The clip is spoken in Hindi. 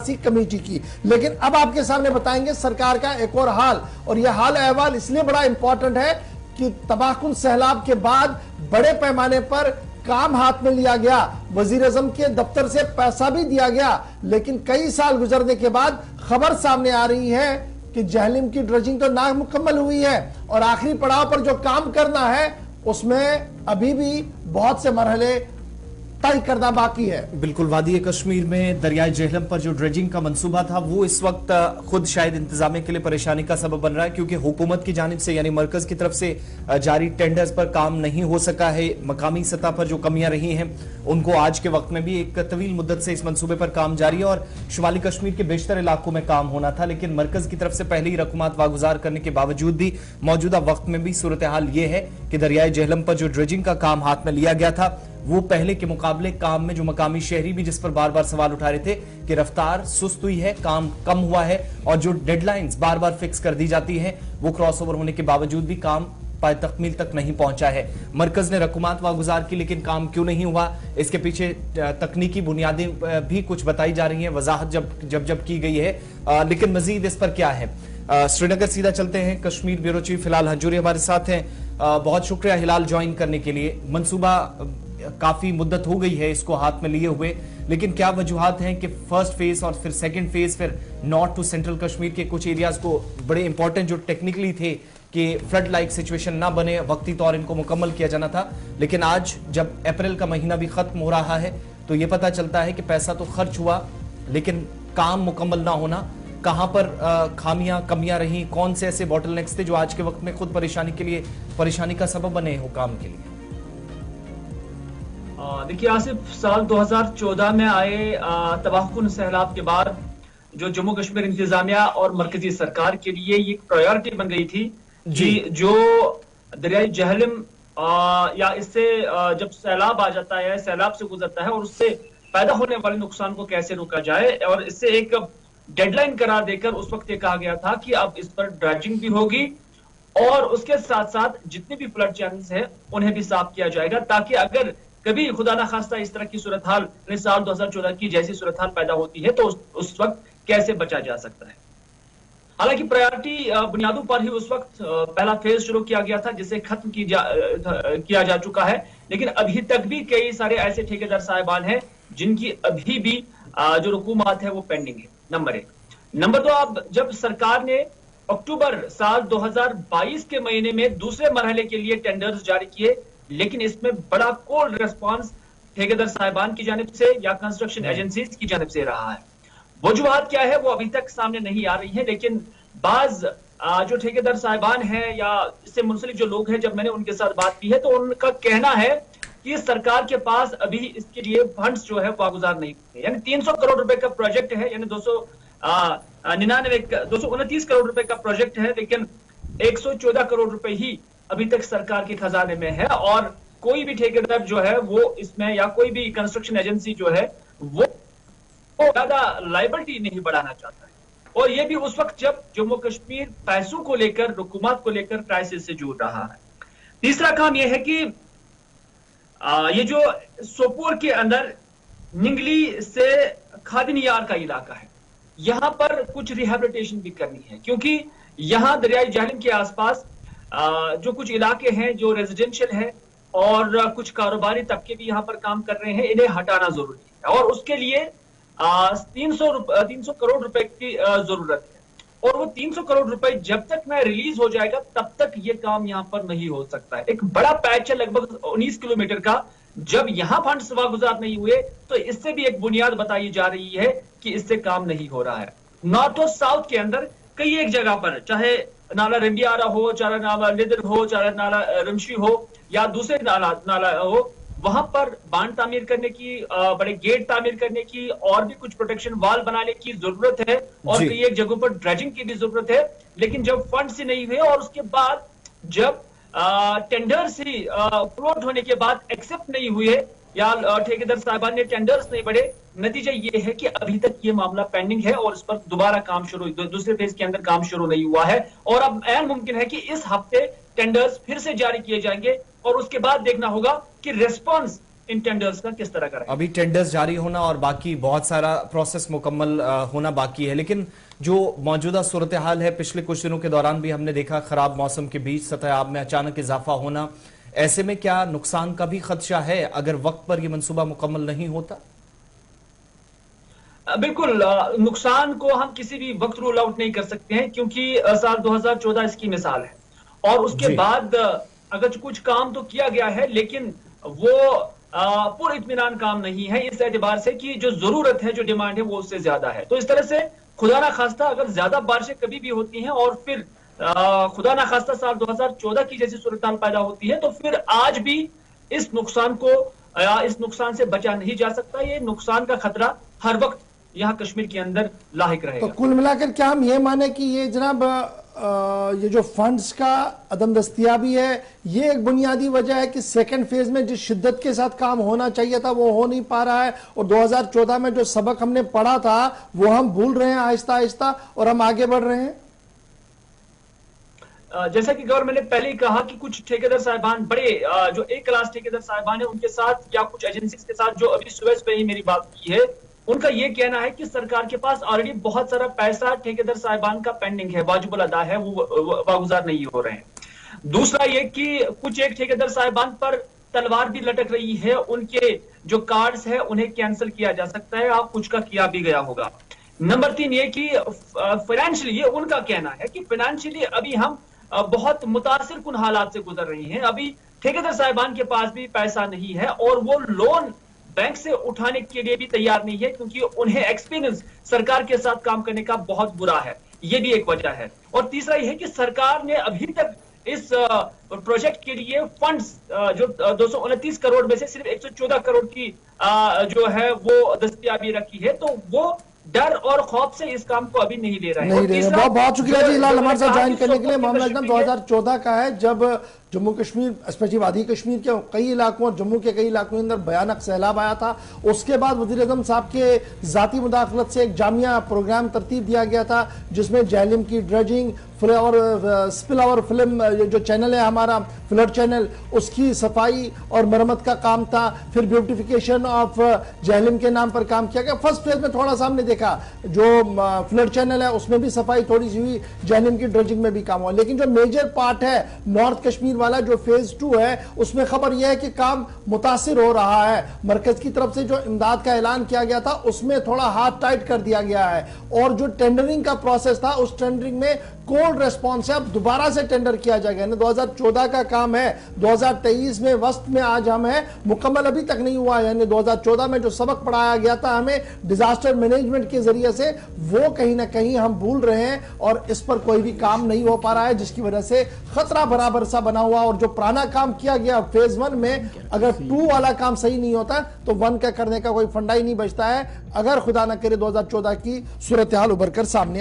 कमेटी की। लेकिन अब आपके सामने बताएंगे सरकार का एक और हाल, और यह हाल अहवाल इसलिए बड़ा इंपॉर्टेंट है कि तबाहकुन सैलाब के बाद बड़े पैमाने पर काम हाथ में लिया गया, वजीर आजम के दफ्तर से पैसा भी दिया गया, लेकिन कई साल गुजरने के बाद खबर सामने आ रही है कि जहलिम की ड्रेजिंग तो नामुकम्मल हुई है और आखिरी पड़ाव पर जो काम करना है उसमें अभी भी बहुत से मरहले तय करना बाकी है। बिल्कुल, वादी कश्मीर में दरियाई जेहलम पर जो ड्रेजिंग का मंसूबा था वो इस वक्त खुद शायद इंतजामिया के लिए परेशानी का सबब बन रहा है, क्योंकि हुकूमत की जानिब से यानी मरकज की तरफ से जारी टेंडर्स पर काम नहीं हो सका है। मकामी सतह पर जो कमियां रही हैं उनको आज के वक्त में भी एक तवील मुद्दत से इस मंसूबे पर काम जारी है और शुमाली कश्मीर के बेशतर इलाकों में काम होना था, लेकिन मरकज की तरफ से पहले ही रकूमात वागुजार करने के बावजूद भी मौजूदा वक्त में भी सूरत हाल ये है कि दरियाई जेहलम पर जो ड्रेजिंग का काम हाथ में लिया गया था वो पहले के मुकाबले काम में जो मकामी शहरी भी जिस पर बार बार सवाल उठा रहे थे कि रफ्तार सुस्त हुई है, काम कम हुआ है और जो डेडलाइंस बार बार फिक्स कर दी जाती हैं वो क्रॉस ओवर होने के बावजूद भी काम पाए तकमील तक नहीं पहुंचा है। मरकज ने रकूमात वागुजार की, लेकिन काम क्यों नहीं हुआ, इसके पीछे तकनीकी बुनियादें भी कुछ बताई जा रही हैं, वजाहत जब की गई है, लेकिन मजीद इस पर क्या है। श्रीनगर सीधा चलते हैं, कश्मीर ब्यूरो चीफ हिलाल हंजूरी हमारे साथ हैं। बहुत शुक्रिया हिलाल ज्वाइन करने के लिए। मंसूबा काफी मुद्दत हो गई है इसको हाथ में लिए हुए, लेकिन क्या वजूहात हैं कि फर्स्ट फेज और फिर सेकंड फेज फिर नॉर्थ टू सेंट्रल कश्मीर के कुछ एरियाज को बड़े इंपॉर्टेंट जो टेक्निकली थे कि फ्लड लाइक सिचुएशन ना बने, वक्ती तौर इनको मुकम्मल किया जाना था, लेकिन आज जब अप्रैल का महीना भी खत्म हो रहा है तो यह पता चलता है कि पैसा तो खर्च हुआ लेकिन काम मुकम्मल ना होना, कहां पर खामियां कमियां रही, कौन से ऐसे बॉटलनेक्स थे जो आज के वक्त में खुद परेशानी का सबब बने हुकाम के लिए। देखिए आसिफ, साल 2014 में आए तबाहकुन सैलाब के बाद जो जम्मू कश्मीर इंतजामिया और मरकजी सरकार के लिए ये प्रायोरिटी बन गई थी कि जो दरियाई जहलम या इससे जब सैलाब आ जाता है, सैलाब से गुजरता है और उससे पैदा होने वाले नुकसान को कैसे रोका जाए, और इससे एक डेडलाइन करार देकर उस वक्त ये कहा गया था कि अब इस पर ड्रेजिंग भी होगी और उसके साथ साथ जितने भी फ्लड चैनल्स हैं उन्हें भी साफ किया जाएगा, ताकि अगर कभी खुदा ना खास्ता इस तरह की सूरत हाल साल 2014 की जैसी सूरत हाल पैदा होती है तो उस वक्त कैसे बचा जा सकता है। हालांकि प्रायोरिटी बुनियादों पर ही उस वक्त पहला फेज शुरू किया गया था जिसे खत्म किया जा चुका है, लेकिन अभी तक भी कई सारे ऐसे ठेकेदार साहिबान हैं जिनकी अभी भी जो रकूमात है वो पेंडिंग है। नंबर 1। नंबर 2, अब जब सरकार ने अक्टूबर साल 2022 के महीने में दूसरे मरहले के लिए टेंडर्स जारी किए, लेकिन इसमें बड़ा कोल्ड रिस्पांस ठेकेदार साहिबान की जानिब से या कंस्ट्रक्शन एजेंसीज की जानिब से रहा है। वजूहात क्या है वो अभी तक सामने नहीं आ रही है, लेकिन बाज जो ठेकेदार साहिबान हैं या इससे मुंसलिक जो लोग हैं, जब मैंने उनके साथ बात की है तो उनका कहना है कि सरकार के पास अभी इसके लिए फंड्स जो है वागुजार नहीं है। यानी 300 करोड़ रुपए का प्रोजेक्ट है, यानी 229 करोड़ रुपए का प्रोजेक्ट है, लेकिन 114 करोड़ रुपए ही अभी तक सरकार के खजाने में है और कोई भी ठेकेदार जो है वो इसमें या कोई भी कंस्ट्रक्शन एजेंसी जो है वो ज्यादा लायबिलिटी नहीं बढ़ाना चाहता है, और ये भी उस वक्त जब जम्मू कश्मीर पैसों को लेकर, हुकूमत को लेकर क्राइसिस से जूझ रहा है। तीसरा काम यह है कि ये जो सोपोर के अंदर निंगली से खादिनियार का इलाका है, यहां पर कुछ रिहेबिलिटेशन भी करनी है, क्योंकि यहां दरियाई जहलम के आसपास जो कुछ इलाके हैं जो रेजिडेंशियल है और कुछ कारोबारी तबके भी यहां पर काम कर रहे हैं, इन्हें हटाना जरूरी है और उसके लिए 300 करोड़ रुपए की जरूरत है, और वो 300 करोड़ रुपए जब तक ना रिलीज हो जाएगा तब तक ये काम यहां पर नहीं हो सकता है। एक बड़ा पैच है लगभग 19 किलोमीटर का, जब यहां फंड्स वागुजार नहीं हुए तो इससे भी एक बुनियाद बताई जा रही है कि इससे काम नहीं हो रहा है। नॉर्थ और साउथ के अंदर कई एक जगह पर, चाहे नाला रंडियारा हो, चाहे नाला लिदर हो, चाहे नाला रमशी हो या दूसरे नाला हो, वहां पर बांध तामीर करने की, बड़े गेट तामीर करने की और भी कुछ प्रोटेक्शन वॉल बनाने की जरूरत है और कई एक जगहों पर ड्रेजिंग की भी जरूरत है। लेकिन जब फंड से नहीं हुए और उसके बाद जब टेंडर्स ही फ्लोट होने के बाद एक्सेप्ट नहीं हुए या ठेकेदार साहिबान ने टेंडर्स नहीं बढ़े, नतीजा ये है कि अभी तक ये मामला पेंडिंग है और इस पर दोबारा काम शुरू, दूसरे फेज के अंदर काम शुरू नहीं हुआ है और अब ऐन मुमकिन है कि इस हफ्ते टेंडर्स फिर से जारी किए जाएंगे और उसके बाद देखना होगा कि रेस्पॉन्स इन टेंडर्स का किस तरह का रहेगा। अभी टेंडर्स जारी होना और बाकी बहुत सारा प्रोसेस मुकम्मल होना बाकी है, लेकिन जो मौजूदा सूरत हाल है, पिछले कुछ दिनों के दौरान भी हमने देखा खराब मौसम के बीच सतह आब में अचानक इजाफा होना, ऐसे में क्या नुकसान का भी खदशा है अगर वक्त पर यह मंसूबा मुकम्मल नहीं होता? बिल्कुल, नुकसान को हम किसी भी वक्त रूल आउट नहीं कर सकते हैं, क्योंकि साल 2014 इसकी मिसाल है और उसके बाद अगर कुछ काम तो किया गया है, लेकिन वो पूरे इत्मीनान काम नहीं है, इस एतबार से कि जो जरूरत है, जो डिमांड है, वो उससे ज्यादा है। तो इस तरह से खुदा ना खास्ता अगर ज्यादा बारिशें कभी भी होती हैं और फिर खुदा ना खास्ता साल 2014 की जैसी सूरत पैदा होती है, तो फिर आज भी इस नुकसान से बचा नहीं जा सकता। ये नुकसान का खतरा हर वक्त यहाँ कश्मीर के अंदर लाहिक रहेगा। तो कुल मिलाकर क्या हम ये माने कि ये जनाब ये जो फंड्स का अदम दस्तयाबी है, ये एक बुनियादी वजह है कि सेकंड फेज में जिस शिद्दत के साथ काम होना चाहिए था वो हो नहीं पा रहा है, और 2014 में जो सबक हमने पढ़ा था वो हम भूल रहे हैं आहिस्ता आहिस्ता और हम आगे बढ़ रहे हैं। जैसा कि गौर मैंने पहले ही कहा कि कुछ ठेकेदार साहिबान, बड़े जो एक क्लास ठेकेदार साहिबान है, उनके साथ या कुछ एजेंसीज के साथ जो अभी सुबह पे ही मेरी बात की है, उनका ये कहना है कि सरकार के पास ऑलरेडी बहुत सारा पैसा ठेकेदार साहिबान का पेंडिंग है, वाजिबुल अदा है, वो वागुजार नहीं हो रहे हैं। दूसरा ये कि कुछ एक ठेकेदार साहिबान पर तलवार भी लटक रही है, उनके जो कार्ड्स है उन्हें कैंसिल किया जा सकता है, आप कुछ का किया भी गया होगा। नंबर 3 ये कि फाइनेंशियली, ये उनका कहना है कि फाइनेंशियली अभी हम बहुत मुतासिर कुन हालात से गुजर रही हैं, अभी ठेकेदार साहिबान के पास भी पैसा नहीं है और वो लोन बैंक से उठाने के लिए भी तैयार नहीं है, क्योंकि उन्हें एक्सपीरियंस सरकार के साथ काम करने का बहुत बुरा है। ये भी एक वजह है। और तीसरा यह है कि सरकार ने अभी तक इस प्रोजेक्ट के लिए फंड्स जो 229 करोड़ में से सिर्फ 114 करोड़ की जो है वो दस्तयाबी रखी है, तो वो डर और खौफ से इस काम को अभी नहीं ले रहे हैं। बहुत बहुत शुक्रिया जी हिलाल हमारे साथ ज्वाइन करने के लिए। मामला एकदम 2014 का है, जब जम्मू कश्मीर स्पेशली वादी कश्मीर के कई इलाकों और जम्मू के कई इलाकों के अंदर भयानक सैलाब आया था। उसके बाद वजीर आज़म साहब के जाती मुदाखलत से एक जामिया प्रोग्राम तरतीब दिया गया था, जिसमें जहलम की ड्रेजिंग और स्पिल ओवर फिल्म जो चैनल है हमारा फ्लड चैनल, उसकी सफाई और मरम्मत का काम था। फिर ब्यूटिफिकेशन ऑफ जहलम के नाम पर काम किया गया। फर्स्ट फेज में थोड़ा सा हमने देखा जो फ्लड चैनल है उसमें भी सफाई थोड़ी सी हुई, जहलम की ड्रेजिंग में भी काम हुआ, लेकिन जो मेजर पार्ट है नॉर्थ कश्मीर वाला जो फेज 2 है, उसमें खबर यह है कि काम मुतासिर हो रहा है। मरकज की तरफ से जो इमदाद का ऐलान किया गया था उसमें थोड़ा हाथ टाइट कर दिया गया है, और जो टेंडरिंग का प्रोसेस था उस टेंडरिंग में कोल्ड रेस्पॉन्स है, अब दोबारा से टेंडर किया जाएगा। 2014 का काम है, 2023 में वस्त में आज हम है, मुकम्मल अभी तक नहीं हुआ। यानी 2014 में जो सबक पढ़ाया गया था हमें डिजास्टर मैनेजमेंट के जरिए से, वो कहीं ना कहीं हम भूल रहे हैं और इस पर कोई भी काम नहीं हो पा रहा है, जिसकी वजह से खतरा बराबर सा बना हुआ। और जो पुराना काम किया गया फेज 1 में, अगर 2 वाला काम सही नहीं होता तो 1 का करने का कोई फंडा ही नहीं बचता है, अगर खुदा ना करे 2014 की सूरत हाल उभर कर सामने